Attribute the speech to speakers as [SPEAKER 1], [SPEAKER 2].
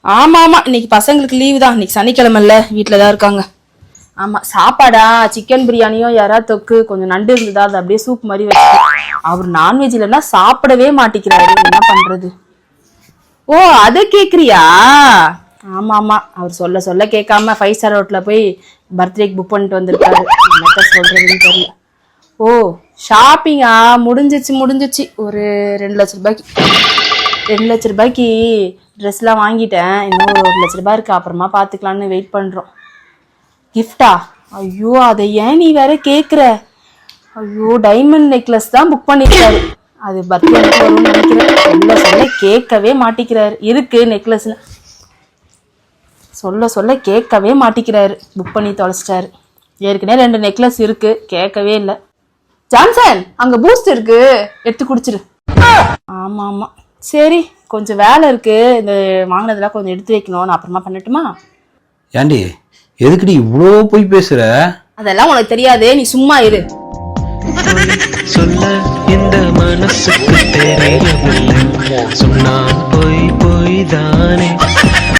[SPEAKER 1] ஆமா ஆமா, இன்னைக்கு பசங்களுக்கு லீவு தான். இன்னைக்கு சனிக்கிழமைல வீட்டுல தான் இருக்காங்க. ஆமா, சாப்பாடா சிக்கன் பிரியாணியும் யாரா தொக்கு கொஞ்சம் நண்டு இருந்ததா, அது அப்படியே சூப் மாதிரி வச்சு. அவர் நான்வெஜ் இல்லைன்னா சாப்பிடவே மாட்டேங்கிறாரு, என்ன பண்றது? ஓ, அதை கேக்குறியா? ஆமா ஆமா, அவர் சொல்ல சொல்ல கேட்காம 5 ஸ்டார் ஹோட்டல்ல போய் பர்த்டேக்கு புக் பண்ணிட்டு வந்திருக்காரு. என்னத்த சொல்றதுன்னு தெரியல. ஓ, ஷாப்பிங்கா? முடிஞ்சிச்சு. ஒரு 2 லட்ச ரூபாய்க்கு 2 லட்ச ரூபாய்க்கு ட்ரெஸ்லாம் வாங்கிட்டேன். இன்னும் ஒரு 1 லட்ச ரூபாய் இருக்கு, அப்புறமா பாத்துக்கலாம்னு வெயிட் பண்றோம். கிஃப்டா? ஐயோ, அதை ஏன் நீ வேற கேக்குற? ஐயோ, டைமண்ட் நெக்லஸ் தான் புக் பண்ணிருக்காரு. அது பர்த்டே வரும்னு நினைக்கிறேன். சொல்ல கேட்கவே மாட்டிக்கிறாரு. இருக்கு நெக்லஸ், சொல்ல கேட்கவே மாட்டிக்கிறாரு. புக் பண்ணி தொலைச்சிட்டாரு. ஏற்கனவே 2 நெக்லஸ் இருக்கு, கேட்கவே இல்லை. ஜான்சன், அங்க பூஸ்ட் இருக்கு, எடுத்து குடிச்சிரு. ஆமா ஆமா, சரி, கொஞ்சம் வேலை இருக்கு. இந்த வாங்கினதெல்லாம் கொஞ்சம் எடுத்து வைக்கணும், நான் அப்புறமா பண்ணட்டுமா?
[SPEAKER 2] ஏண்டி எதுக்குடி இவ்வளோ போய் பேசுற?
[SPEAKER 1] அதெல்லாம் உனக்கு தெரியாது, நீ சும்மா இரு.
[SPEAKER 3] சொல்ல இந்த மனசுக்கு தெரியவில்லை, சொன்னா போய் தானே